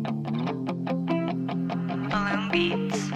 Balloon Beats.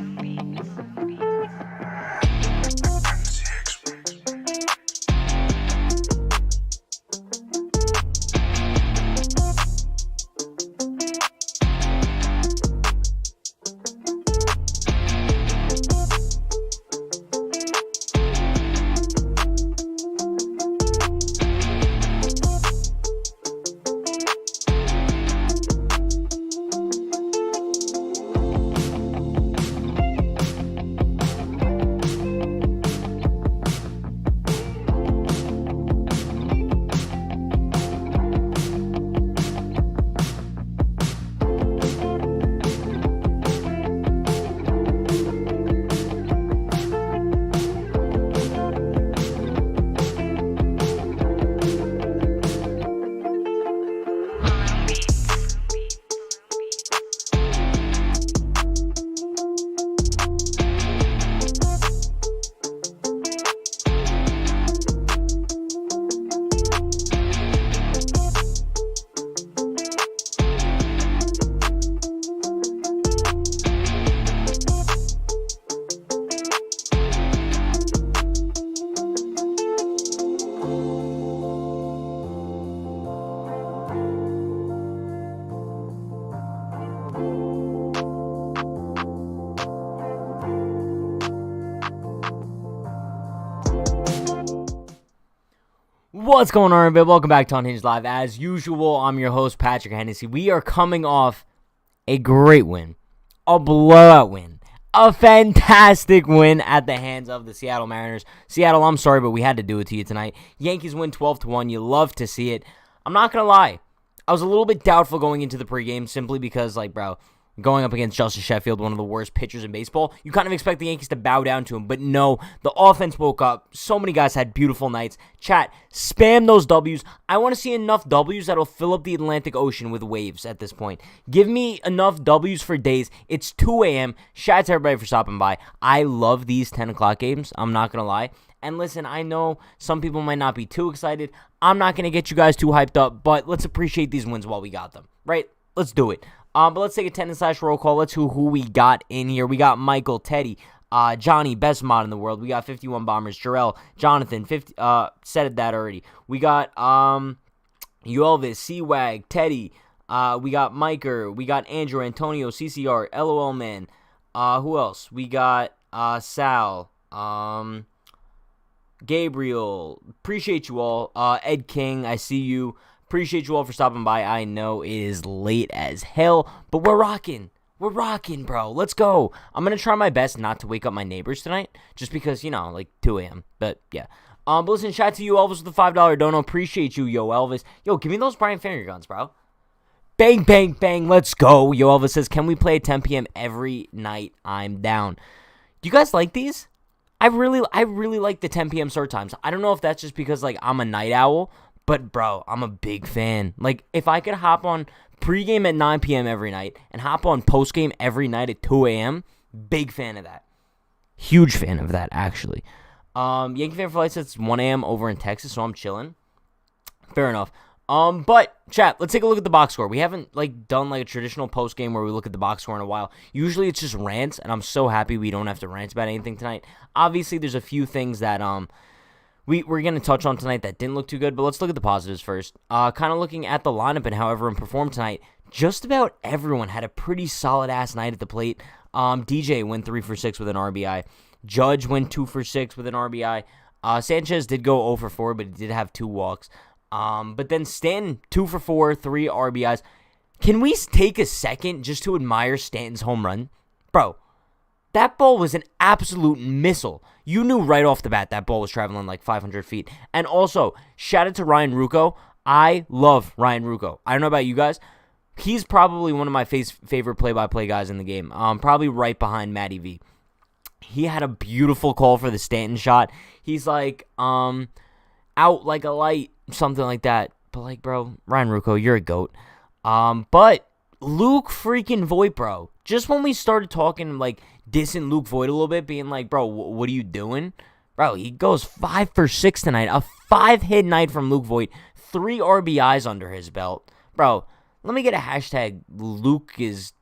What's going on, everybody? Welcome back to Unhinged Live. As usual, I'm your host, Patrick Hennessy. We are coming off a great win, a blowout win, a fantastic win at the hands of the Seattle Mariners. Seattle, I'm sorry, but we had to do it to you tonight. Yankees win 12-1. You love to see it. I'm not going to lie. I was a little bit doubtful going into the pregame simply because, going up against Justin Sheffield, one of the worst pitchers in baseball, you kind of expect the Yankees to bow down to him. But no, the offense woke up. So many guys had beautiful nights. Chat, spam those W's. I want to see enough W's that'll fill up the Atlantic Ocean with waves at this point. Give me enough W's for days. It's 2 a.m. Shout out to everybody for stopping by. I love these 10 o'clock games. I'm not going to lie. And listen, I know some people might not be too excited. I'm not going to get you guys too hyped up, but let's appreciate these wins while we got them, right? Let's do it. But let's take a roll call. Let's see who we got in here. We got Michael, Teddy, Johnny, best mod in the world. We got 51 Bombers, Jarrell, Jonathan, 50. Said that already. We got Elvis, C-Wag, Teddy. We got Miker. We got Andrew, Antonio, CCR, LOL Man. Who else? We got Sal, Gabriel. Appreciate you all. Ed King, I see you. Appreciate you all for stopping by. I know it is late as hell, but we're rocking. We're rocking, bro. Let's go. I'm going to try my best not to wake up my neighbors tonight, just because, 2 a.m. But, yeah. But listen, shout out to you, Elvis, with the $5 dono. Appreciate you, yo, Elvis. Yo, give me those Brian Finger guns, bro. Bang, bang, bang. Let's go. Yo, Elvis says, can we play at 10 p.m. every night? I'm down. Do you guys like these? I really like the 10 p.m. start times. I don't know if that's just because, I'm a night owl, but, bro, I'm a big fan. If I could hop on pregame at 9 p.m. every night and hop on postgame every night at 2 a.m., big fan of that. Huge fan of that, actually. Yankee fan for life says it's 1 a.m. over in Texas, so I'm chilling. Fair enough. But, chat, let's take a look at the box score. We haven't, done, a traditional postgame where we look at the box score in a while. Usually it's just rants, and I'm so happy we don't have to rant about anything tonight. Obviously, there's a few things that, we're going to touch on tonight that didn't look too good, but let's look at the positives first. Kind of looking at the lineup and how everyone performed tonight, just about everyone had a pretty solid-ass night at the plate. DJ went 3 for 6 with an RBI. Judge went 2 for 6 with an RBI. Sanchez did go 0 for 4, but he did have 2 walks. But then Stanton, 2 for 4, 3 RBIs. Can we take a second just to admire Stanton's home run? Bro, that ball was an absolute missile. You knew right off the bat that ball was traveling 500 feet. And also, shout out to Ryan Ruocco. I love Ryan Ruocco. I don't know about you guys. He's probably one of my favorite play-by-play guys in the game. Probably right behind Matty V. He had a beautiful call for the Stanton shot. He's out like a light, something like that. But bro, Ryan Ruocco, you're a goat. But Luke freaking Voit, bro. Just when we started talking dissing Luke Voit a little bit, being bro, what are you doing? Bro, he goes 5 for 6 tonight. A 5-hit night from Luke Voit. 3 RBIs under his belt. Bro, let me get a hashtag Luke is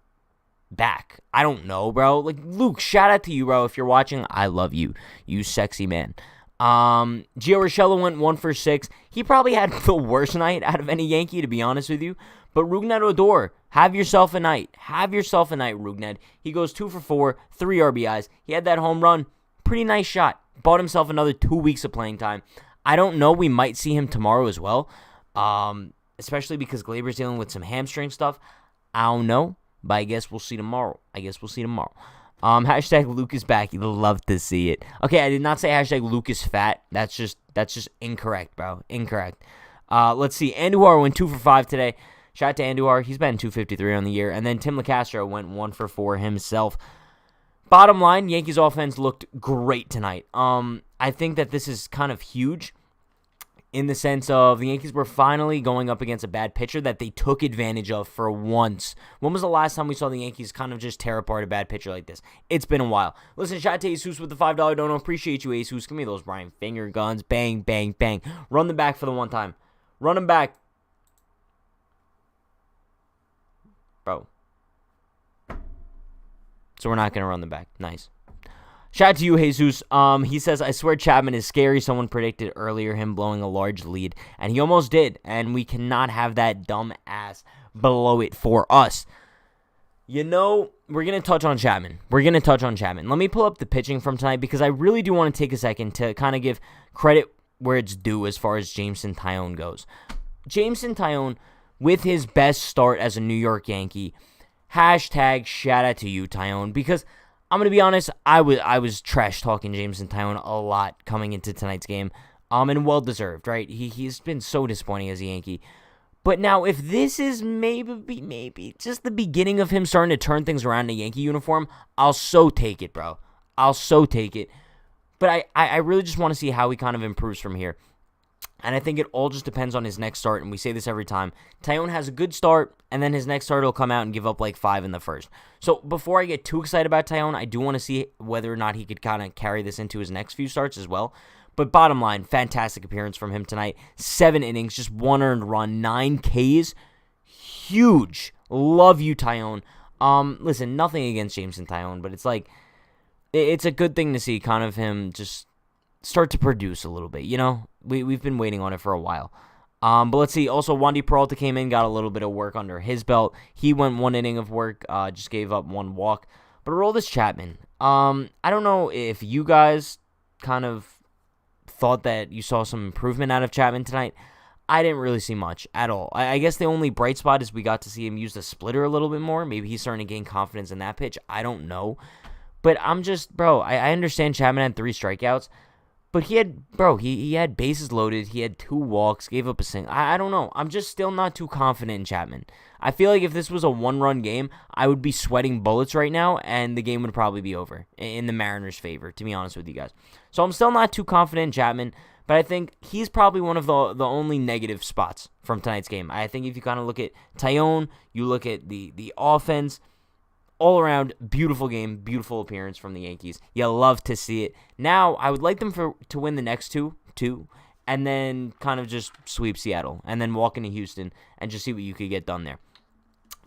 back. I don't know, bro. Like, Luke, shout out to you, bro. If you're watching, I love you. You sexy man. Gio Urshela went 1 for 6. He probably had the worst night out of any Yankee, to be honest with you. But Rougned Odor, have yourself a night. Have yourself a night, Rougned. He goes 2 for 4, 3 RBIs. He had that home run. Pretty nice shot. Bought himself another 2 weeks of playing time. I don't know. We might see him tomorrow as well. Especially because Glaber's dealing with some hamstring stuff. I don't know. But I guess we'll see tomorrow. Hashtag Luke is back. You'd love to see it. Okay, I did not say hashtag Luke is fat. That's just incorrect, bro. Incorrect. Let's see. Andujar went 2 for 5 today. Shout out to Andujar. He's been 253 on the year. And then Tim LeCastro went 1 for 4 himself. Bottom line, Yankees offense looked great tonight. I think that this is kind of huge in the sense of the Yankees were finally going up against a bad pitcher that they took advantage of for once. When was the last time we saw the Yankees kind of just tear apart a bad pitcher like this? It's been a while. Listen, shout out to Jesus with the $5 dono. Appreciate you, Jesus. Give me those Brian finger guns. Bang, bang, bang. Run them back for the one time. Run them back. Bro. So we're not going to run them back. Nice. Shout out to you, Jesus. He says, I swear Chapman is scary. Someone predicted earlier him blowing a large lead, and he almost did, and we cannot have that dumb ass below it for us. You know, we're going to touch on Chapman. Let me pull up the pitching from tonight because I really do want to take a second to kind of give credit where it's due as far as Jameson Taillon goes. Jameson Taillon, with his best start as a New York Yankee, hashtag shout out to you, Taillon, because I'm going to be honest, I was trash talking Jameson Taillon a lot coming into tonight's game, and well-deserved, right? He's been so disappointing as a Yankee. But now, if this is maybe just the beginning of him starting to turn things around in a Yankee uniform, I'll so take it, bro. I'll so take it. But I really just want to see how he kind of improves from here. And I think it all just depends on his next start, and we say this every time. Taillon has a good start, and then his next start will come out and give up like 5 in the first. So before I get too excited about Taillon, I do want to see whether or not he could kind of carry this into his next few starts as well. But bottom line, fantastic appearance from him tonight. 7 innings, just 1 earned run, 9 Ks. Huge. Love you, Taillon. Listen, nothing against Jameson Taillon, but it's like, it's a good thing to see kind of him just start to produce a little bit, you know? We've been waiting on it for a while. But let's see. Also, Wandy Peralta came in, got a little bit of work under his belt. He went 1 inning of work, just gave up 1 walk. But Aroldis Chapman, I don't know if you guys kind of thought that you saw some improvement out of Chapman tonight. I didn't really see much at all. I guess the only bright spot is we got to see him use the splitter a little bit more. Maybe he's starting to gain confidence in that pitch. I don't know. But I'm just, bro, I understand Chapman had 3 strikeouts. But he had bases loaded. He had 2 walks, gave up a single. I don't know. I'm just still not too confident in Chapman. I feel like if this was a 1-run game, I would be sweating bullets right now, and the game would probably be over in the Mariners' favor, to be honest with you guys. So I'm still not too confident in Chapman, but I think he's probably one of the only negative spots from tonight's game. I think if you kind of look at Taillon, you look at the offense, all around, beautiful game, beautiful appearance from the Yankees. You love to see it. Now, I would like them to win the next two, and then kind of just sweep Seattle, and then walk into Houston and just see what you could get done there.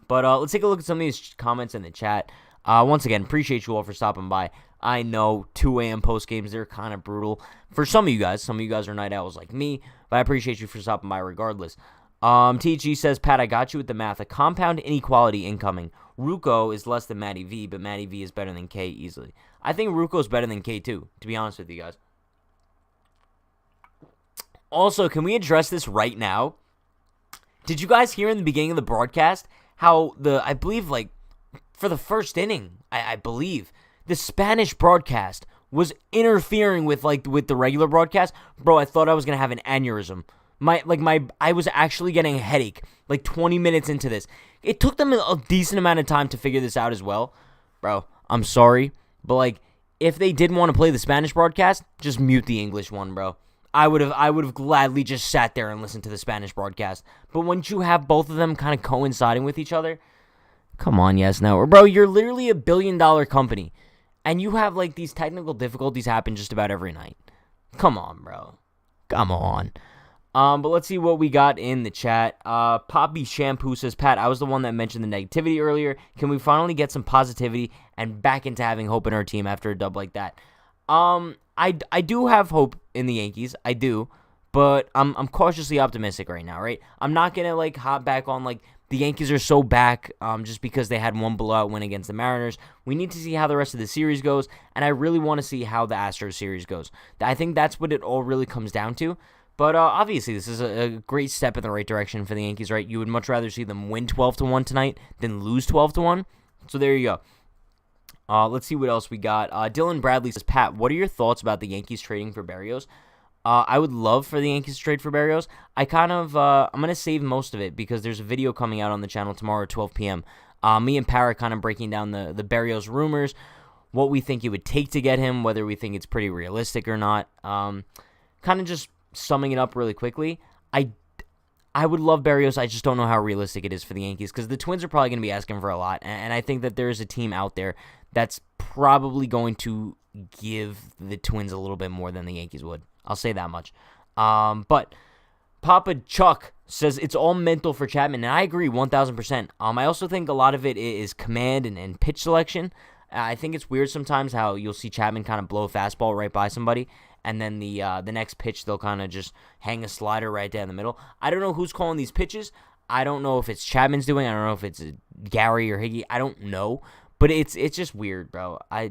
But let's take a look at some of these comments in the chat. Once again, appreciate you all for stopping by. I know 2 a.m. post games, they're kind of brutal for some of you guys. Some of you guys are night owls like me, but I appreciate you for stopping by regardless. TG says, Pat, I got you with the math. A compound inequality incoming. Ruocco is less than Matty V, but Matty V is better than K easily. I think Ruocco is better than K too, to be honest with you guys. Also, can we address this right now? Did you guys hear in the beginning of the broadcast how I believe, like, for the first inning, I believe, the Spanish broadcast was interfering with the regular broadcast? Bro, I thought I was going to have an aneurysm. I was actually getting a headache, like 20 minutes into this. It took them a decent amount of time to figure this out as well. Bro, I'm sorry, but like, if they didn't want to play the Spanish broadcast, just mute the English one, bro. I would have gladly just sat there and listened to the Spanish broadcast. But once you have both of them kind of coinciding with each other, come on, yes, no. Bro, you're literally $1 billion company, and you have like these technical difficulties happen just about every night. Come on, bro. Come on. But let's see what we got in the chat. Poppy Shampoo says, Pat, I was the one that mentioned the negativity earlier. Can we finally get some positivity and back into having hope in our team after a dub like that? I do have hope in the Yankees. I do. But I'm cautiously optimistic right now, right? I'm not going to, like, hop back on, like, the Yankees are so back just because they had one blowout win against the Mariners. We need to see how the rest of the series goes, and I really want to see how the Astros series goes. I think that's what it all really comes down to. But obviously, this is a great step in the right direction for the Yankees, right? You would much rather see them win 12-1 tonight than lose 12-1. So there you go. Let's see what else we got. Dylan Bradley says, Pat, what are your thoughts about the Yankees trading for Berrios? I would love for the Yankees to trade for Berrios. I'm going to save most of it because there's a video coming out on the channel tomorrow at 12 p.m. Me and Parra kind of breaking down the Berrios rumors, what we think it would take to get him, whether we think it's pretty realistic or not. Kind of just summing it up really quickly, I would love Berrios. I just don't know how realistic it is for the Yankees because the Twins are probably going to be asking for a lot, and I think that there is a team out there that's probably going to give the Twins a little bit more than the Yankees would. I'll say that much. But Papa Chuck says it's all mental for Chapman, and I agree 1,000%. I also think a lot of it is command and pitch selection. I think it's weird sometimes how you'll see Chapman kind of blow a fastball right by somebody, and then the next pitch they'll kind of just hang a slider right down the middle. I don't know who's calling these pitches. I don't know if it's Chapman's doing. I don't know if it's Gary or Higgy. I don't know, but it's just weird, bro. I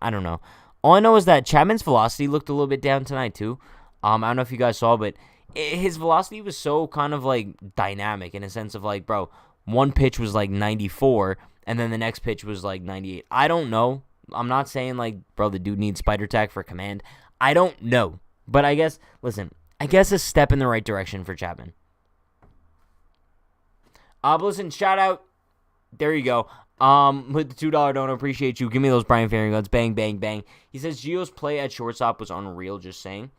don't know. All I know is that Chapman's velocity looked a little bit down tonight too. I don't know if you guys saw, but his velocity was so kind of like dynamic in a sense of like, bro, one pitch was like 94, and then the next pitch was like 98. I don't know. I'm not saying like, bro, the dude needs spider tack for command. I don't know. But I guess a step in the right direction for Chapman. But listen, shout out. There you go. With the $2 donor, appreciate you. Give me those Brian Ferry guns. Bang, bang, bang. He says Gio's play at shortstop was unreal, just saying.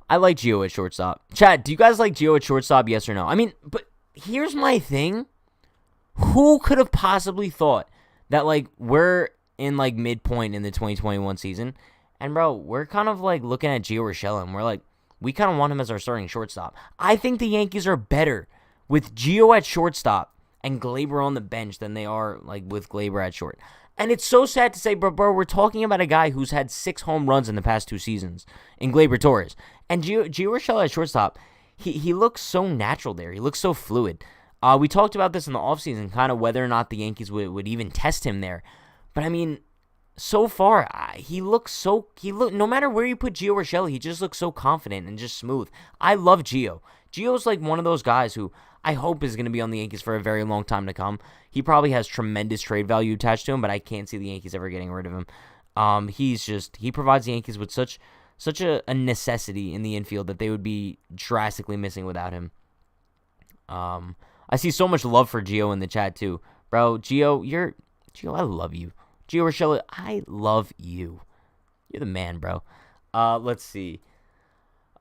I like Gio at shortstop. Chat, do you guys like Gio at shortstop, yes or no? I mean, but here's my thing. Who could have possibly thought that, like, we're in, like, midpoint in the 2021 season, and, bro, we're kind of, like, looking at Gio Urshela, and we're like, we kind of want him as our starting shortstop. I think the Yankees are better with Gio at shortstop and Gleyber on the bench than they are, like, with Gleyber at short. And it's so sad to say, bro, we're talking about a guy who's had 6 home runs in the past 2 seasons in Gleyber Torres. And Gio Urshela at shortstop, he looks so natural there. He looks so fluid. We talked about this in the offseason, kind of whether or not the Yankees would even test him there. But, I mean, so far, no matter where you put Gio Urshela, he just looks so confident and just smooth. I love Gio. Gio's like one of those guys who I hope is going to be on the Yankees for a very long time to come. He probably has tremendous trade value attached to him, but I can't see the Yankees ever getting rid of him. He provides the Yankees with such a necessity in the infield that they would be drastically missing without him. I see so much love for Gio in the chat too. Bro, Gio, I love you. Gio Urshela, I love you. You're the man, bro. Let's see.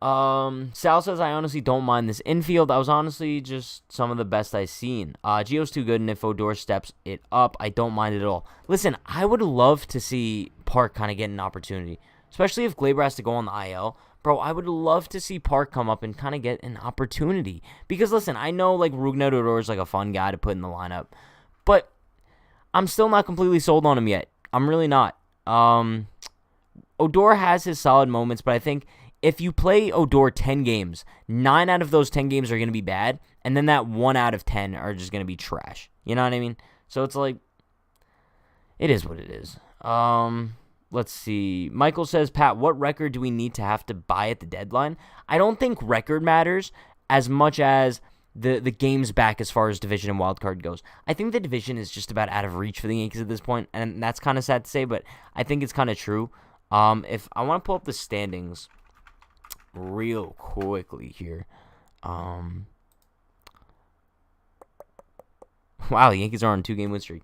Sal says, I honestly don't mind this infield. I was honestly just some of the best I've seen. Gio's too good, and if Odor steps it up, I don't mind it at all. Listen, I would love to see Park kind of get an opportunity, especially if Gleyber has to go on the IL. Bro, I would love to see Park come up and kind of get an opportunity. Because, listen, I know, like, Rougned Odor is, like, a fun guy to put in the lineup. But I'm still not completely sold on him yet. I'm really not. Odor has his solid moments, but I think if you play Odor 10 games, 9 out of those 10 games are going to be bad, and then that 1 out of 10 are just going to be trash. You know what I mean? So it's like, it is what it is. Let's see. Michael says, Pat, what record do we need to have to buy at the deadline? I don't think record matters as much as the games back as far as division and wild card goes. I think the division is just about out of reach for the Yankees at this point, and that's kind of sad to say, but I think it's kind of true. If I want to pull up the standings real quickly here. Wow, the Yankees are on a 2-game win streak.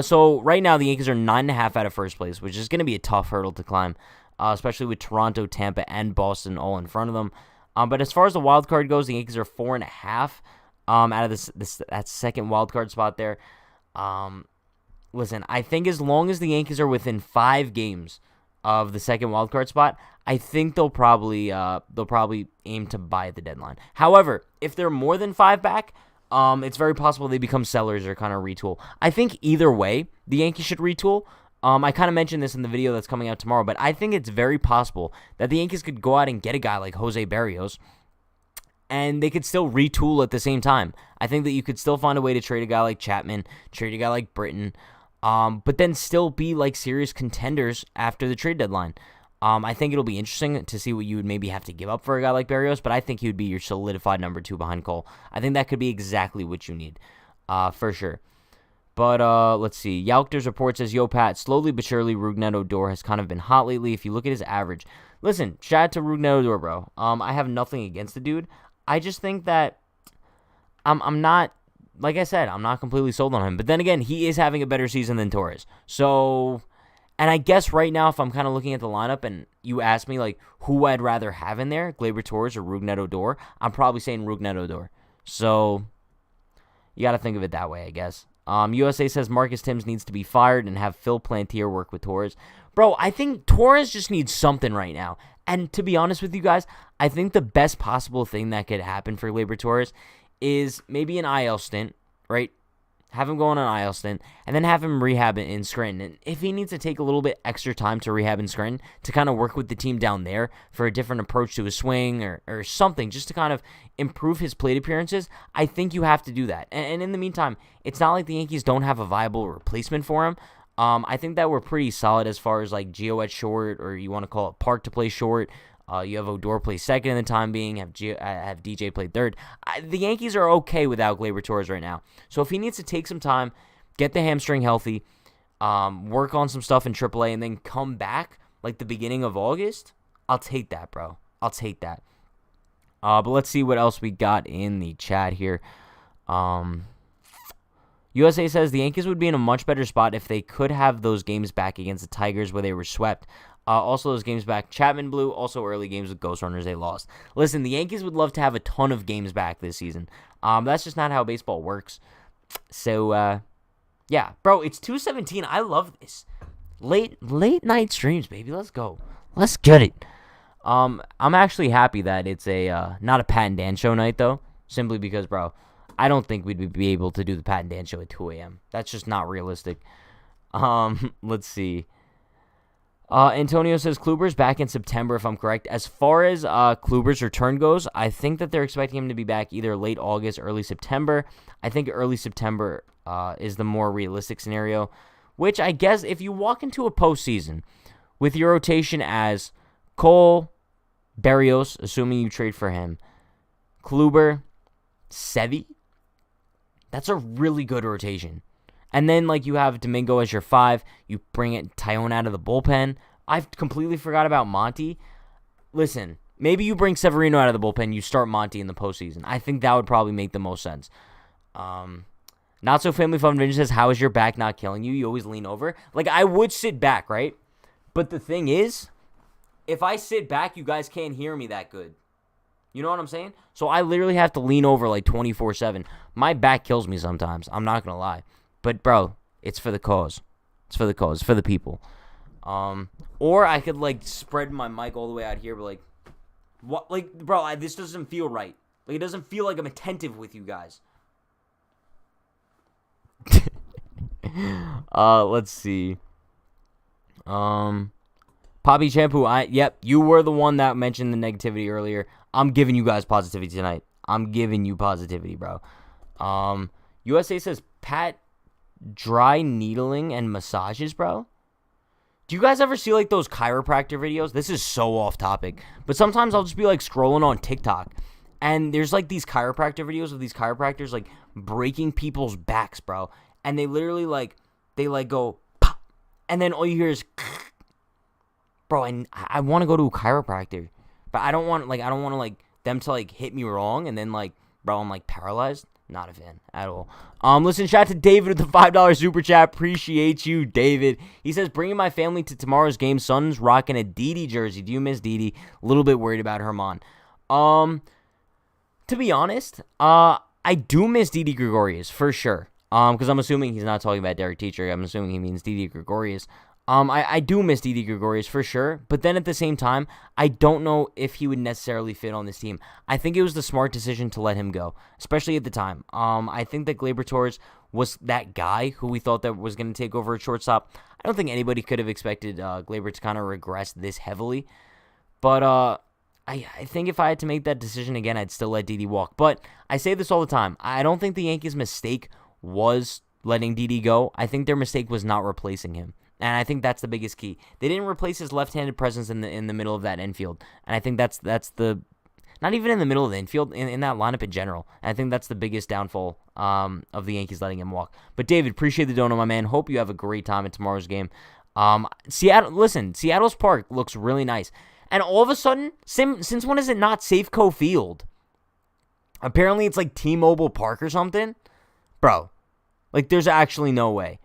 So right now the Yankees are 9.5 out of first place, which is going to be a tough hurdle to climb, especially with Toronto, Tampa, and Boston all in front of them. But as far as the wild card goes, the Yankees are 4.5 out of that second wild card spot there. Listen, I think as long as the Yankees are within 5 games of the second wildcard spot, I think they'll probably aim to buy at the deadline. However, if they're more than 5 back, it's very possible they become sellers or kind of retool. I think either way, the Yankees should retool. I kind of mentioned this in the video that's coming out tomorrow, but I think it's very possible that the Yankees could go out and get a guy like Jose Barrios, and they could still retool at the same time. I think that you could still find a way to trade a guy like Chapman, trade a guy like Britton, but then still be like serious contenders after the trade deadline. I think it'll be interesting to see what you would maybe have to give up for a guy like Barrios, but I think he would be your solidified number 2 behind Cole. I think that could be exactly what you need, for sure. But let's see. Yalkter's report says, yo, Pat, slowly but surely, Rougned Odor has kind of been hot lately. If you look at his average. Listen, shout out to Rougned Odor, bro. I have nothing against the dude. I just think that I'm not, like I said, I'm not completely sold on him. But then again, he is having a better season than Torres. So, and I guess right now, if I'm kind of looking at the lineup and you ask me, like, who I'd rather have in there, Gleyber Torres or Rougned Odor, I'm probably saying Rougned Odor. So, you got to think of it that way, I guess. USA says Marcus Timms needs to be fired and have Phil Plantier work with Torres. Bro, I think Torres just needs something right now. And to be honest with you guys, I think the best possible thing that could happen for Gleyber Torres is maybe an IL stint, right? Have him go on an IL stint, and then have him rehab in Scranton. And if he needs to take a little bit extra time to rehab in Scranton to kind of work with the team down there for a different approach to his swing or something, just to kind of improve his plate appearances, I think you have to do that. And in the meantime, it's not like the Yankees don't have a viable replacement for him. I think that we're pretty solid as far as like Gio at short, or you want to call it Park to play short. You have Odor play second in the time being, have DJ play third. The Yankees are okay without Gleyber Torres right now. So if he needs to take some time, get the hamstring healthy, work on some stuff in AAA, and then come back like the beginning of August, I'll take that, bro. I'll take that. But let's see what else we got in the chat here. USA says the Yankees would be in a much better spot if they could have those games back against the Tigers where they were swept. Also, those games back, Chapman blew. Also, early games with Ghost Runners, they lost. Listen, the Yankees would love to have a ton of games back this season. That's just not how baseball works. So, yeah. Bro, it's 2:17. I love this. Late night streams, baby. Let's go. Let's get it. I'm actually happy that it's not a Pat and Dan show night, though. Simply because, bro, I don't think we'd be able to do the Pat and Dan show at 2 a.m. That's just not realistic. Let's see. Antonio says Kluber's back in September, if I'm correct. As far as Kluber's return goes, I think that they're expecting him to be back either late August, early September. I think early September is the more realistic scenario, which I guess if you walk into a postseason with your rotation as Cole, Barrios, assuming you trade for him, Kluber, Sevy, that's a really good rotation. And then, like, you have Domingo as your 5. You bring it Tyone out of the bullpen. I've completely forgot about Monty. Listen, maybe you bring Severino out of the bullpen. You start Monty in the postseason. I think that would probably make the most sense. Not So Family Fun Vintage says, how is your back not killing you? You always lean over. Like, I would sit back, right? But the thing is, if I sit back, you guys can't hear me that good. You know what I'm saying? So I literally have to lean over like 24/7. My back kills me sometimes. I'm not going to lie. But, bro, it's for the cause. It's for the cause. It's for the people. Or I could, like, spread my mic all the way out here, but, like, what? Like, bro, this doesn't feel right. Like, it doesn't feel like I'm attentive with you guys. Let's see. Poppy Shampoo, yep, you were the one that mentioned the negativity earlier. I'm giving you guys positivity tonight. I'm giving you positivity, bro. USA says, Pat, dry needling and massages, bro. Do you guys ever see like those chiropractor videos? This is so off topic, but sometimes I'll just be like scrolling on TikTok and there's like these chiropractor videos of these chiropractors like breaking people's backs, bro. And they literally like go pop, and then all you hear is bro, and I want to go to a chiropractor, but I don't want them to like hit me wrong and then like, bro, I'm like paralyzed. Not a fan at all. Listen, shout out to David with the $5 super chat. Appreciate you, David. He says, bringing my family to tomorrow's game. Son's rocking a Didi jersey. Do you miss Didi? A little bit worried about Herman. To be honest, I do miss Didi Gregorius for sure. Because I'm assuming he's not talking about Derek Teacher. I'm assuming he means Didi Gregorius. I do miss Didi Gregorius for sure, but then at the same time, I don't know if he would necessarily fit on this team. I think it was the smart decision to let him go, especially at the time. I think that Gleyber Torres was that guy who we thought that was going to take over at shortstop. I don't think anybody could have expected Gleyber to kind of regress this heavily, but I think if I had to make that decision again, I'd still let Didi walk. But I say this all the time. I don't think the Yankees' mistake was letting Didi go. I think their mistake was not replacing him. And I think that's the biggest key. They didn't replace his left-handed presence in the middle of that infield. And I think that's the not even in the middle of the infield, in that lineup in general. And I think that's the biggest downfall of the Yankees letting him walk. But David, appreciate the dono, my man. Hope you have a great time at tomorrow's game. Seattle's park looks really nice. And all of a sudden, since when is it not Safeco Field? Apparently it's like T-Mobile Park or something. Bro, like there's actually no way.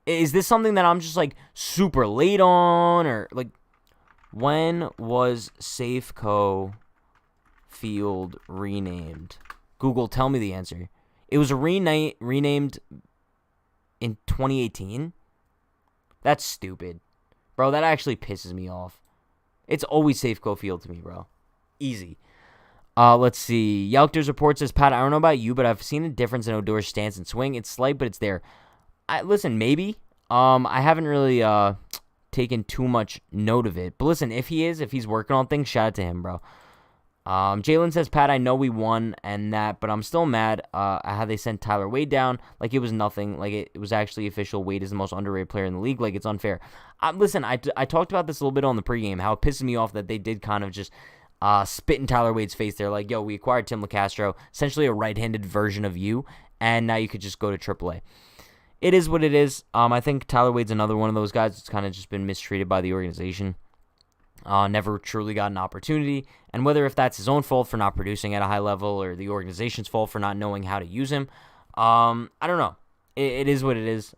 Is this something that I'm just like super late on, or like when was Safeco Field renamed? Google, tell me the answer. It was renamed in 2018. That's stupid, bro. That actually pisses me off. It's always Safeco Field to me, bro. Easy. Let's see. Yelkter's report says, Pat, I don't know about you, but I've seen a difference in Odor's stance and swing. It's slight, but it's there. Listen, maybe. I haven't really taken too much note of it. But listen, if he's working on things, shout out to him, bro. Jalen says, Pat, I know we won and that, but I'm still mad at how they sent Tyler Wade down. Like it was nothing. Like it was actually official. Wade is the most underrated player in the league. Like it's unfair. Listen, I talked about this a little bit on the pregame, how it pisses me off that they did kind of just spit in Tyler Wade's face. They're like, yo, we acquired Tim LeCastro, essentially a right-handed version of you, and now you could just go to AAA. It is what it is. I think Tyler Wade's another one of those guys that's kind of just been mistreated by the organization. Never truly got an opportunity. And whether if that's his own fault for not producing at a high level or the organization's fault for not knowing how to use him, I don't know. It is what it is.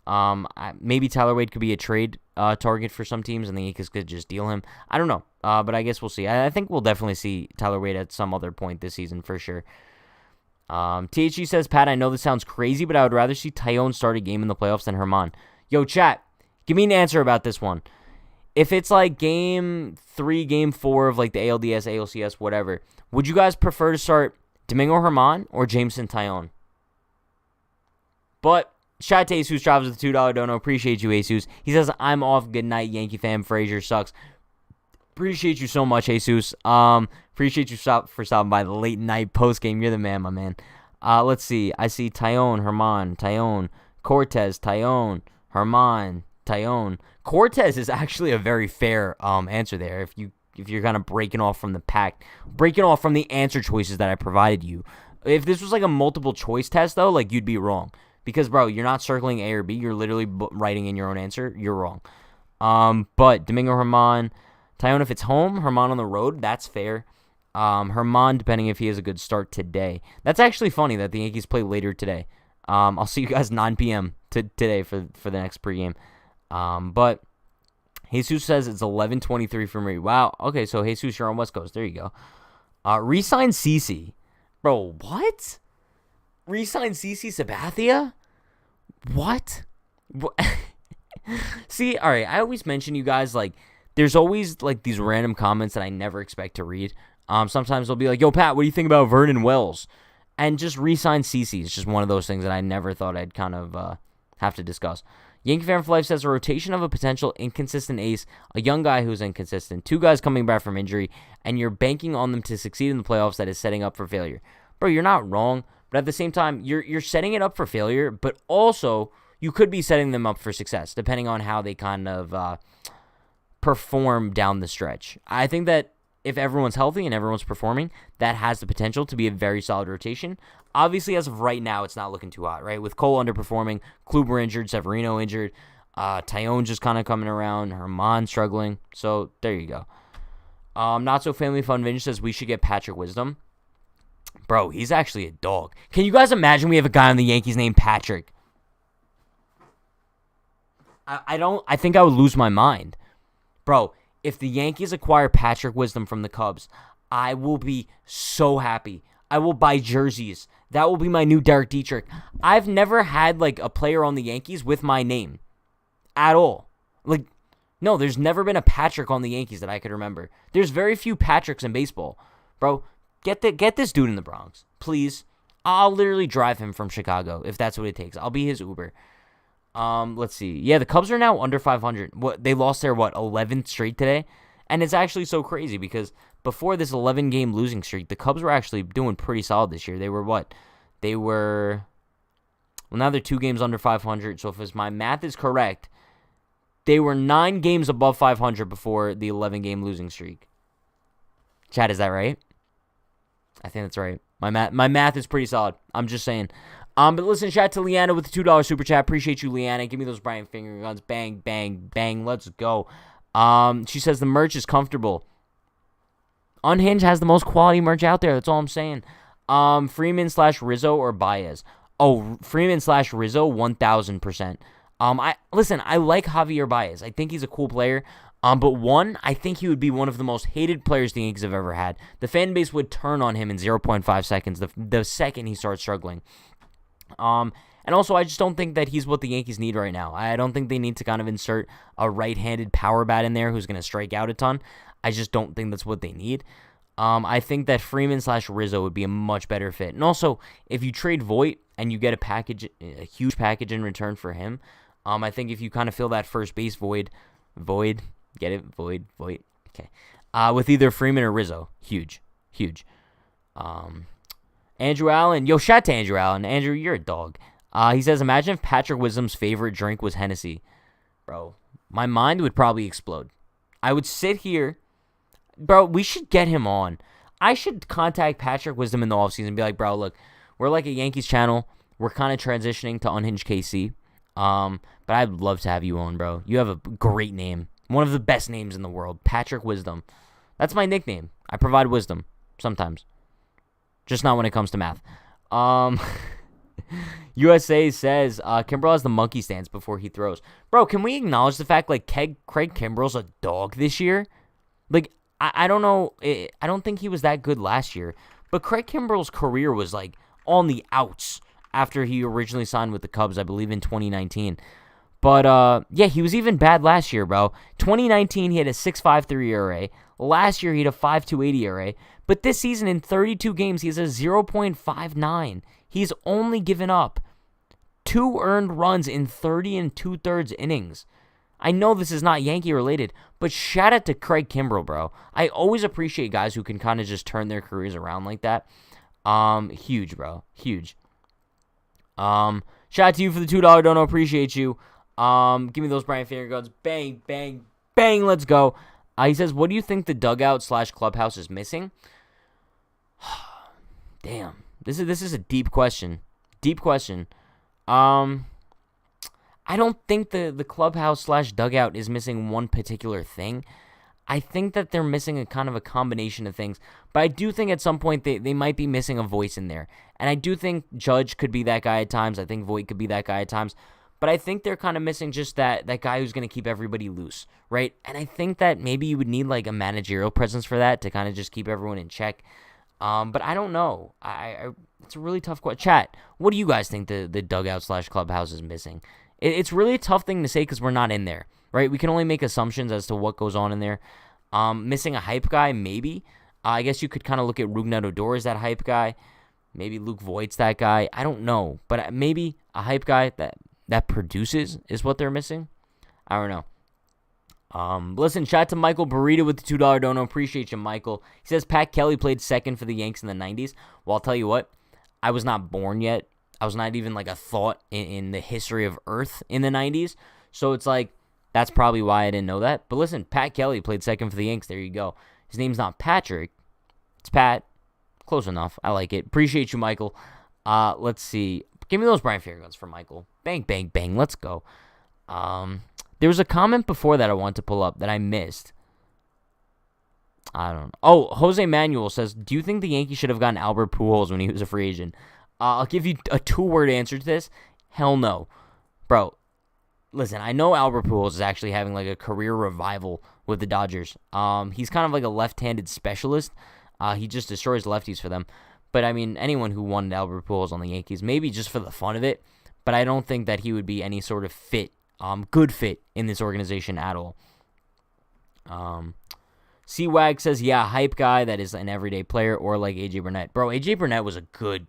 Maybe Tyler Wade could be a trade target for some teams and the Yankees could just deal him. I don't know. But I guess we'll see. I think we'll definitely see Tyler Wade at some other point this season for sure. THE says, Pat, I know this sounds crazy, but I would rather see Tyone start a game in the playoffs than Herman. Yo, chat, give me an answer about this one. If it's like game 3, game 4 of like the ALDS, ALCS, whatever, would you guys prefer to start Domingo Herman or Jameson Tyone? But shout out to Jesus Travels with the $2 dono. Appreciate you, Jesus. He says, I'm off. Good night, Yankee fam. Frazier sucks. Appreciate you so much, Jesus. Appreciate you for stopping by the late night post game. You're the man, my man. Let's see. I see Tyone, Herman, Tyone, Cortez, Tyone, Herman, Tyone. Cortez is actually a very fair answer there. If you're kind of breaking off from the pack, breaking off from the answer choices that I provided you. If this was like a multiple choice test though, like you'd be wrong because bro, you're not circling A or B. You're literally writing in your own answer. You're wrong. But Domingo Herman, Tyone if it's home, Herman on the road, that's fair. Herman depending if he has a good start today. That's actually funny that the Yankees play later today. I'll see you guys 9 p.m. today for the next pregame. But Jesus says it's 11:23 for me. Wow. Okay, so Jesus, you're on West Coast. There you go. Resign CC. Bro, what? Resign CC Sabathia? What? See, all right, I always mention you guys, like, there's always, like, these random comments that I never expect to read. Sometimes they'll be like, yo, Pat, what do you think about Vernon Wells? And just resign CC is just one of those things that I never thought I'd kind of have to discuss. Yankee Fan for Life says a rotation of a potential inconsistent ace, a young guy who's inconsistent, 2 guys coming back from injury, and you're banking on them to succeed in the playoffs that is setting up for failure. Bro, you're not wrong, but at the same time, you're setting it up for failure, but also you could be setting them up for success, depending on how they kind of perform down the stretch. I think that if everyone's healthy and everyone's performing, that has the potential to be a very solid rotation. Obviously, as of right now, it's not looking too hot, right? With Cole underperforming, Kluber injured, Severino injured, Tyone just kind of coming around, Herman struggling. So, there you go. Not So Family Fun Vintage says we should get Patrick Wisdom. Bro, he's actually a dog. Can you guys imagine we have a guy on the Yankees named Patrick? I think I would lose my mind. Bro, if the Yankees acquire Patrick Wisdom from the Cubs, I will be so happy. I will buy jerseys. That will be my new Derek Dietrich. I've never had like a player on the Yankees with my name at all. Like No, there's never been a Patrick on the Yankees that I could remember. There's very few Patricks in baseball. Bro, get this dude in the Bronx, please. I'll literally drive him from Chicago if that's what it takes. I'll be his Uber. Let's see. Yeah, the Cubs are now under 500. They lost their 11th straight today? And it's actually so crazy because before this 11-game losing streak, the Cubs were actually doing pretty solid this year. They were what? Well, now they're 2 games under 500. So if my math is correct, they were 9 games above 500 before the 11-game losing streak. Chad, is that right? I think that's right. My math is pretty solid. I'm just saying. But listen, shout out to Leanna with the $2 super chat. Appreciate you, Leanna. Give me those Brian finger guns. Bang, bang, bang. Let's go. She says the merch is comfortable. Unhinged has the most quality merch out there. That's all I'm saying. Freeman/Rizzo or Baez? Oh, Freeman/Rizzo, 1,000%. I like Javier Baez. I think he's a cool player. But I think he would be one of the most hated players the Yankees have ever had. The fan base would turn on him in 0.5 seconds the second he starts struggling. And also, I just don't think that he's what the Yankees need right now. I don't think they need to kind of insert a right-handed power bat in there who's going to strike out a ton. I just don't think that's what they need. I think that Freeman/Rizzo would be a much better fit. And also, if you trade Voit and you get a huge package in return for him, I think if you kind of fill that first base void, get it? Void, okay. With either Freeman or Rizzo, huge. Andrew Allen, shout out to Andrew Allen. Andrew, you're a dog. He says, imagine if Patrick Wisdom's favorite drink was Hennessy. Bro, my mind would probably explode. I would sit here. Bro, we should get him on. I should contact Patrick Wisdom in the offseason and be like, bro, look, we're like a Yankees channel. We're kind of transitioning to Unhinged KC. But I'd love to have you on, bro. You have a great name. One of the best names in the world. Patrick Wisdom. That's my nickname. I provide wisdom. Sometimes. Just not when it comes to math. USA says, Kimbrel has the monkey stance before he throws. Bro, can we acknowledge the fact, like, Craig Kimbrel's a dog this year? Like, I don't know. I don't think he was that good last year. But Craig Kimbrel's career was, like, on the outs after he originally signed with the Cubs, I believe, in 2019. But, yeah, he was even bad last year, bro. 2019, he had a 6.53 ERA. Last year, he had a 5.28 ERA. But this season, in 32 games, he has a 0.59. He's only given up 2 earned runs in 30 and 2/3 innings. I know this is not Yankee related, but shout out to Craig Kimbrel, bro. I always appreciate guys who can kind of just turn their careers around like that. Huge, bro. Huge. Shout out to you for the $2 dono. Appreciate you. Give me those Brian finger guns. Bang, bang, bang. Let's go. He says, what do you think the dugout/clubhouse is missing? Damn. This is a deep question. Deep question. I don't think the clubhouse/dugout is missing one particular thing. I think that they're missing a kind of a combination of things. But I do think at some point they might be missing a voice in there. And I do think Judge could be that guy at times. I think Voit could be that guy at times. But I think they're kind of missing just that guy who's going to keep everybody loose, right? And I think that maybe you would need like a managerial presence for that to kind of just keep everyone in check. But I don't know. It's a really tough question. Chat, what do you guys think the dugout/clubhouse is missing? It's really a tough thing to say because we're not in there, right? We can only make assumptions as to what goes on in there. Missing a hype guy, maybe. I guess you could kind of look at Rougned Odor as that hype guy. Maybe Luke Voigt's that guy. I don't know. But maybe a hype guy that produces is what they're missing. I don't know. Listen, shout out to Michael Burrito with the $2 dono. Appreciate you, Michael. He says Pat Kelly played second for the Yanks in the 90s. Well, I'll tell you what. I was not born yet. I was not even like a thought in the history of Earth in the 90s. So it's like, that's probably why I didn't know that. But listen, Pat Kelly played second for the Yanks. There you go. His name's not Patrick. It's Pat. Close enough. I like it. Appreciate you, Michael. Let's see. Give me those Brian Finger guns for Michael. Bang, bang, bang. Let's go. There was a comment before that I wanted to pull up that I missed. I don't know. Oh, Jose Manuel says, do you think the Yankees should have gotten Albert Pujols when he was a free agent? I'll give you a 2-word answer to this. Hell no. Bro, listen, I know Albert Pujols is actually having like a career revival with the Dodgers. He's kind of like a left-handed specialist. He just destroys lefties for them. But, I mean, anyone who wanted Albert Pujols on the Yankees, maybe just for the fun of it. But I don't think that he would be any sort of good fit in this organization at all. C-Wag says, yeah, hype guy that is an everyday player or like A.J. Burnett. Bro, A.J. Burnett was a good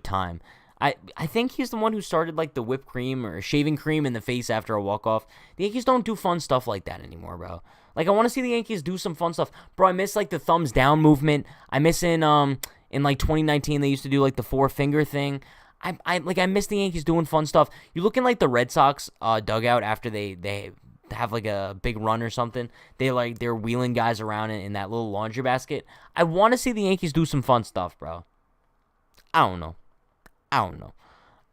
time. I think he's the one who started like the whipped cream or shaving cream in the face after a walk-off. The Yankees don't do fun stuff like that anymore, bro. Like, I want to see the Yankees do some fun stuff. Bro, I miss like the thumbs down movement. I miss in like 2019 they used to do like the four-finger thing. I miss the Yankees doing fun stuff. You look in like the Red Sox dugout after they have like a big run or something. They're wheeling guys around in that little laundry basket. I want to see the Yankees do some fun stuff, bro. I don't know.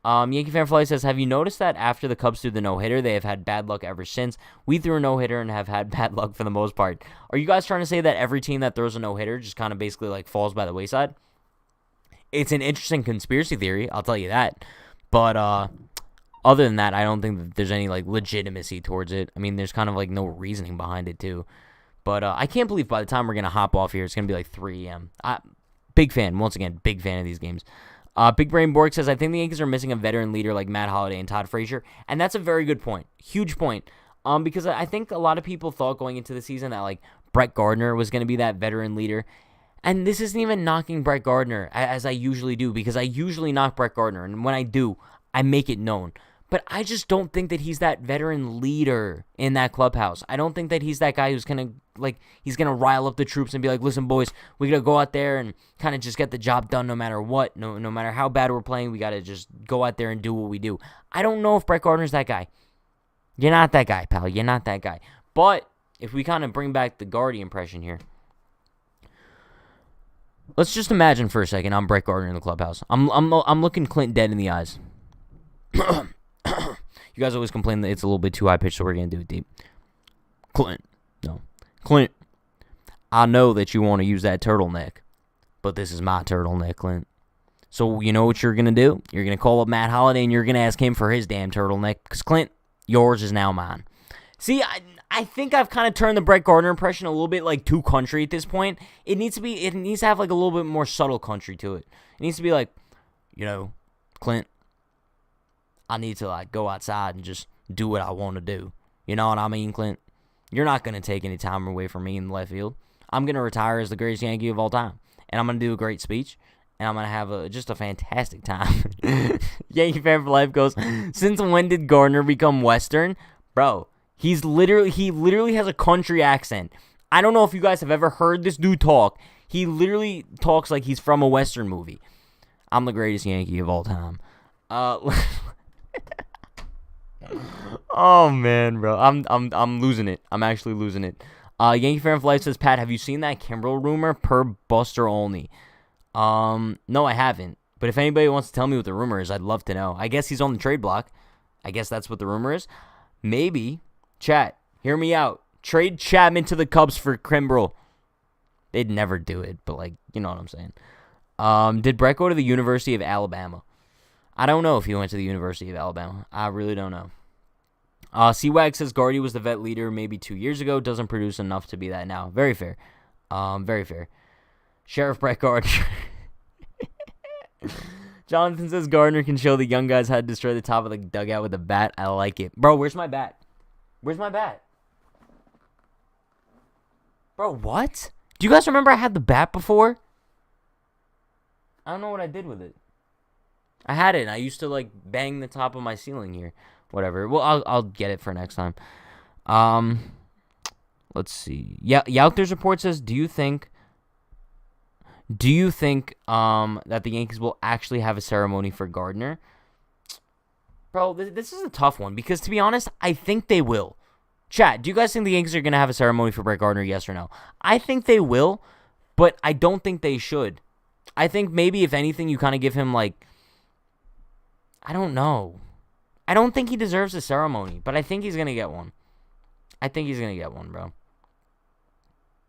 Yankee Fan for Life says, have you noticed that after the Cubs threw the no-hitter, they have had bad luck ever since? We threw a no-hitter and have had bad luck for the most part. Are you guys trying to say that every team that throws a no-hitter just kind of basically like falls by the wayside? It's an interesting conspiracy theory, I'll tell you that. But other than that, I don't think that there's any like legitimacy towards it. I mean, there's kind of like no reasoning behind it too. But I can't believe by the time we're going to hop off here, it's going to be like 3 a.m. Big fan, once again, big fan of these games. Big Brain Borg says, I think the Yankees are missing a veteran leader like Matt Holliday and Todd Frazier. And that's a very good point. Huge point. Because I think a lot of people thought going into the season that like Brett Gardner was going to be that veteran leader. And this isn't even knocking Brett Gardner as I usually do, because I usually knock Brett Gardner. And when I do, I make it known. But I just don't think that he's that veteran leader in that clubhouse. I don't think that he's that guy who's going to rile up the troops and be like, listen, boys, we got to go out there and kind of just get the job done no matter what. No matter how bad we're playing, we got to just go out there and do what we do. I don't know if Brett Gardner's that guy. You're not that guy, pal. You're not that guy. But if we kind of bring back the Gardy impression here, let's just imagine for a second I'm Brett Gardner in the clubhouse. I'm looking Clint dead in the eyes. You guys always complain that it's a little bit too high pitched, so we're going to do it deep. Clint, I know that you want to use that turtleneck, but this is my turtleneck, Clint. So you know what you're going to do? You're going to call up Matt Holliday and you're going to ask him for his damn turtleneck, because Clint, yours is now mine. See, I think I've kind of turned the Brett Gardner impression a little bit like too country at this point. It needs to have like a little bit more subtle country to it. It needs to be like, Clint, I need to like go outside and just do what I want to do. You know what I mean, Clint? You're not going to take any time away from me in the left field. I'm going to retire as the greatest Yankee of all time. And I'm going to do a great speech. And I'm going to have just a fantastic time. Yankee Fan for Life goes, since when did Gardner become Western? Bro, he literally has a country accent. I don't know if you guys have ever heard this dude talk. He literally talks like he's from a Western movie. I'm the greatest Yankee of all time. Oh man, bro, I'm losing it. I'm actually losing it. Yankee Fan for Life says, Pat, have you seen that Kimbrel rumor per Buster Olney? No, I haven't. But if anybody wants to tell me what the rumor is, I'd love to know. I guess he's on the trade block. I guess that's what the rumor is. Maybe, chat, hear me out. Trade Chapman to the Cubs for Kimbrel. They'd never do it, but like, you know what I'm saying. Did Brett go to the University of Alabama? I don't know if he went to the University of Alabama. I really don't know. C-Wag says Gardy was the vet leader maybe 2 years ago. Doesn't produce enough to be that now. Very fair. Very fair. Sheriff Brett Gardner. Jonathan says Gardner can show the young guys how to destroy the top of the dugout with a bat. I like it. Bro, where's my bat? Where's my bat? Bro, what? Do you guys remember I had the bat before? I don't know what I did with it. I had it, and I used to, like, bang the top of my ceiling here. Whatever. Well, I'll get it for next time. Let's see. Yeah, Yaukter's report says, do you think that the Yankees will actually have a ceremony for Gardner? Bro, this is a tough one, because, to be honest, I think they will. Chat, do you guys think the Yankees are going to have a ceremony for Brett Gardner, yes or no? I think they will, but I don't think they should. I think maybe, if anything, you kind of give him, like, I don't know. I don't think he deserves a ceremony, but I think he's going to get one. I think he's going to get one, bro.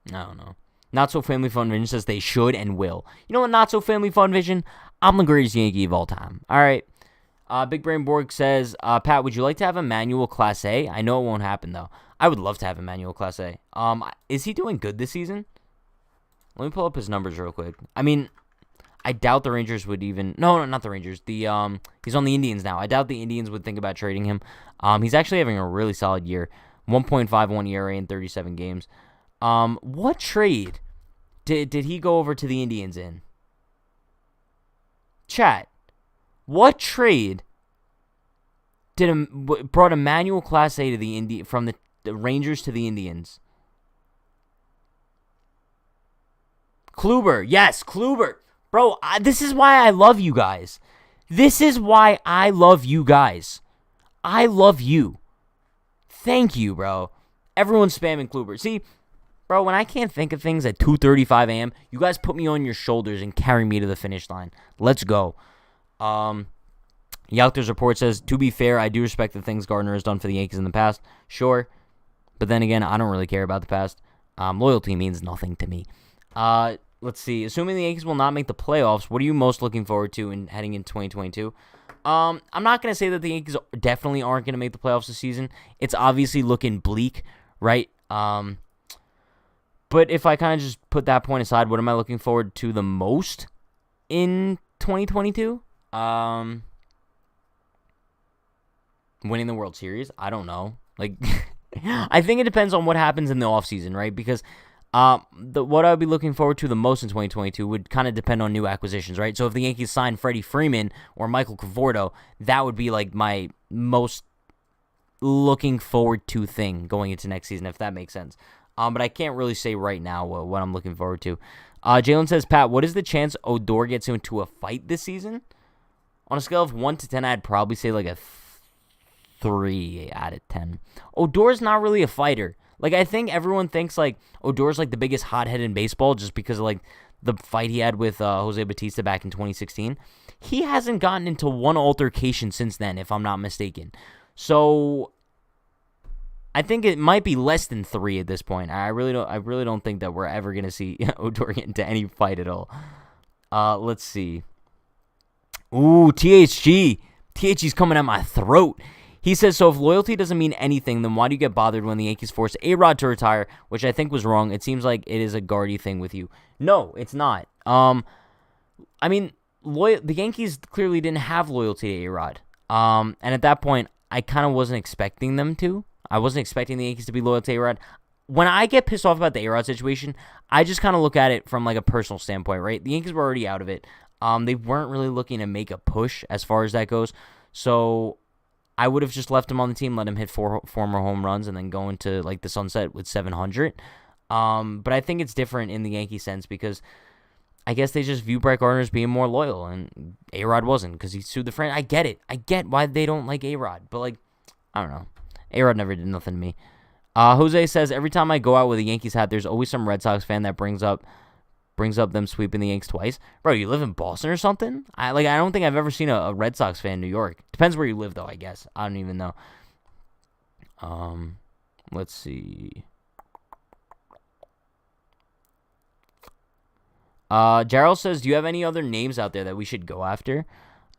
I don't know. Not So Family Fun Vision says they should and will. You know what, Not So Family Fun Vision? I'm the greatest Yankee of all time. All right. Big Brain Borg says, Pat, would you like to have Emmanuel Class A? I know it won't happen, though. I would love to have Emmanuel Class A. Is he doing good this season? Let me pull up his numbers real quick. I mean, I doubt the Rangers would even... No, not the Rangers. He's on the Indians now. I doubt the Indians would think about trading him. He's actually having a really solid year. 1.51 ERA in 37 games. What trade did he go over to the Indians in? Chat. What trade brought Emmanuel Clase to the from the Rangers to the Indians? Kluber. Yes, Kluber. Bro, this is why I love you guys. This is why I love you guys. I love you. Thank you, bro. Everyone's spamming Kluber. See, bro, when I can't think of things at 2:35 a.m., you guys put me on your shoulders and carry me to the finish line. Let's go. Yauchter's report says, to be fair, I do respect the things Gardner has done for the Yankees in the past. Sure. But then again, I don't really care about the past. Loyalty means nothing to me. Let's see. Assuming the Yankees will not make the playoffs, what are you most looking forward to in heading into 2022? I'm not going to say that the Yankees definitely aren't going to make the playoffs this season. It's obviously looking bleak, right? But if I kind of just put that point aside, what am I looking forward to the most in 2022? Winning the World Series? I don't know. Like, I think it depends on what happens in the offseason, right? Because what I'd be looking forward to the most in 2022 would kind of depend on new acquisitions, right? So if the Yankees sign Freddie Freeman or Michael Conforto, that would be like my most looking forward to thing going into next season, if that makes sense. But I can't really say right now what I'm looking forward to. Jalen says, Pat, what is the chance Odor gets into a fight this season? On a scale of 1 to 10, I'd probably say like a 3 out of 10. Odor's not really a fighter. Like, I think everyone thinks, like, Odor's, like, the biggest hothead in baseball just because of, like, the fight he had with Jose Bautista back in 2016. He hasn't gotten into one altercation since then, if I'm not mistaken. So, I think it might be less than 3 at this point. I really don't think that we're ever going to see Odor get into any fight at all. Let's see. Ooh, THG. THG's coming at my throat. He says, so if loyalty doesn't mean anything, then why do you get bothered when the Yankees forced A-Rod to retire, which I think was wrong? It seems like it is a Gardy thing with you. No, it's not. I mean, the Yankees clearly didn't have loyalty to A-Rod. And at that point, I kind of wasn't expecting them to. I wasn't expecting the Yankees to be loyal to A-Rod. When I get pissed off about the A-Rod situation, I just kind of look at it from like a personal standpoint, right? The Yankees were already out of it. They weren't really looking to make a push as far as that goes. So I would have just left him on the team, let him hit 4 more home runs, and then go into like the sunset with 700. But I think it's different in the Yankee sense because I guess they just view Brett Gardner as being more loyal, and A-Rod wasn't because he sued the franchise. I get it. I get why they don't like A-Rod, but like, I don't know. A-Rod never did nothing to me. Jose says, every time I go out with a Yankees hat, there's always some Red Sox fan that brings up them sweeping the Yanks twice. Bro, you live in Boston or something? I don't think I've ever seen a Red Sox fan in New York. Depends where you live, though, I guess. I don't even know. Let's see. Gerald says, do you have any other names out there that we should go after?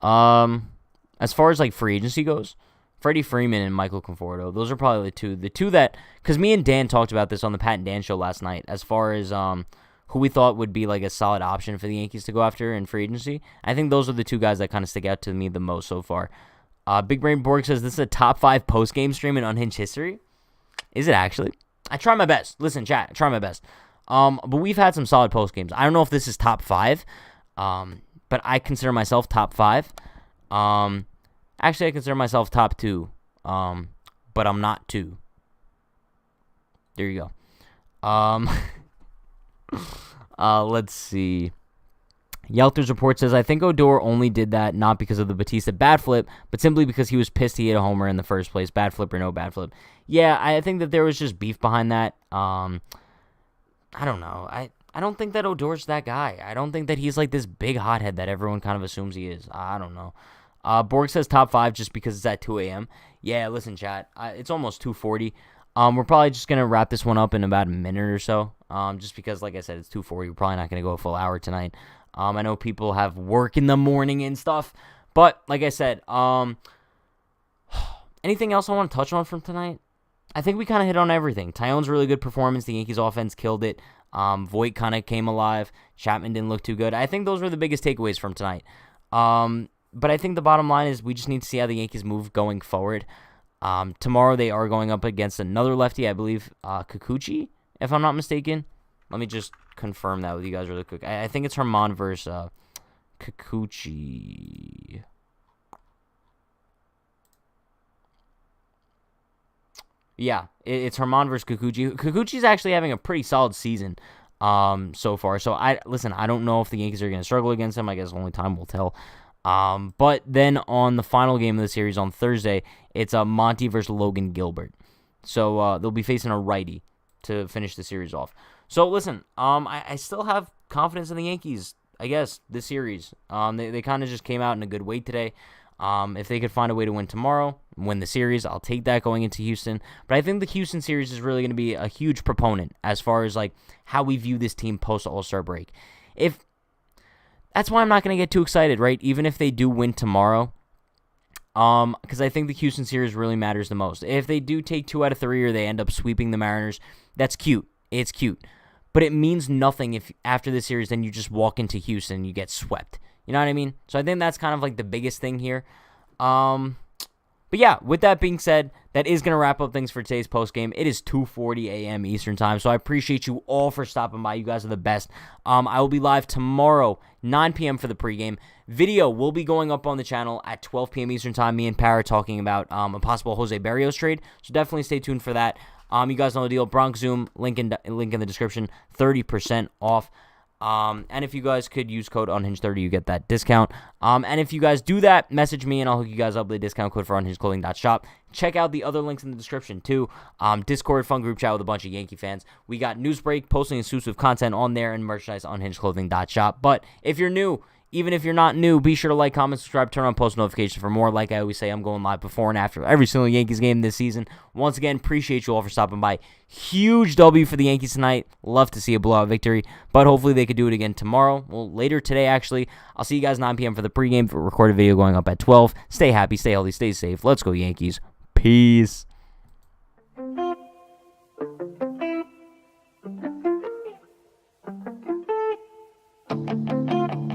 As far as, like, free agency goes, Freddie Freeman and Michael Conforto, those are probably the two that, because me and Dan talked about this on the Pat and Dan show last night, as far as, who we thought would be like a solid option for the Yankees to go after in free agency. I think those are the two guys that kind of stick out to me the most so far. Big Brain Borg says, this is a top 5 post-game stream in Unhinged history. Is it actually? I try my best. Listen, chat, I try my best. But we've had some solid post-games. I don't know if this is top 5, but I consider myself top 5. Actually, I consider myself top 2, but I'm not 2. There you go. Let's see. Yelter's report says, I think Odor only did that not because of the Bautista bat flip, but simply because he was pissed he hit a homer in the first place, bat flip or no bat flip. Yeah, I think that there was just beef behind that. I don't know. I don't think that Odor's that guy. I don't think that he's like this big hothead that everyone kind of assumes he is. I don't know. Borg says top 5 just because it's at 2 a.m. Yeah, listen, chat. It's almost 2:40. We're probably just going to wrap this one up in about a minute or so, just because, like I said, it's 2:40. We're probably not going to go a full hour tonight. I know people have work in the morning and stuff, but like I said, anything else I want to touch on from tonight? I think we kind of hit on everything. Tyone's really good performance. The Yankees offense killed it. Voit kind of came alive. Chapman didn't look too good. I think those were the biggest takeaways from tonight. But I think the bottom line is we just need to see how the Yankees move going forward. Tomorrow they are going up against another lefty, I believe, Kikuchi. if I'm not mistaken. Let me just confirm that with you guys really quick. I think it's Herman versus Kikuchi. Yeah, it's Herman versus Kikuchi. Kikuchi's actually having a pretty solid season so far. So, I don't know if the Yankees are going to struggle against him. I guess only time will tell. But then on the final game of the series on Thursday, it's Monty versus Logan Gilbert. So they'll be facing a righty to finish the series off. So listen, I still have confidence in the Yankees, I guess, this series. They kind of just came out in a good way today. If they could find a way to win tomorrow, win the series, I'll take that going into Houston. But I think the Houston series is really going to be a huge proponent as far as like how we view this team post All-Star break. That's why I'm not going to get too excited, right? Even if they do win tomorrow, because I think the Houston series really matters the most. If they do take 2 out of 3 or they end up sweeping the Mariners, that's cute. It's cute. But it means nothing if after the series then you just walk into Houston and you get swept. You know what I mean? So I think that's kind of like the biggest thing here. But yeah, with that being said, that is going to wrap up things for today's postgame. It is 2:40 a.m. Eastern time, so I appreciate you all for stopping by. You guys are the best. I will be live tomorrow, 9 p.m. for the pregame. Video will be going up on the channel at 12 p.m. Eastern time. Me and Parra talking about a possible Jose Barrios trade, so definitely stay tuned for that. You guys know the deal. Bronx Zoom, link in the description, 30% off. And if you guys could use code Unhinged30, you get that discount. And if you guys do that, message me and I'll hook you guys up with a discount code for unhingedclothing.shop. Check out the other links in the description too. Discord, fun group chat with a bunch of Yankee fans. We got Newsbreak, posting exclusive content on there, and merchandise unhingedclothing.shop. But if you're new, even if you're not new, be sure to like, comment, subscribe, turn on post notifications for more. Like I always say, I'm going live before and after every single Yankees game this season. Once again, appreciate you all for stopping by. Huge W for the Yankees tonight. Love to see a blowout victory, but hopefully they could do it again tomorrow. Well, later today, actually. I'll see you guys 9 p.m. for the pregame, for a recorded video going up at 12. Stay happy, stay healthy, stay safe. Let's go, Yankees. Peace.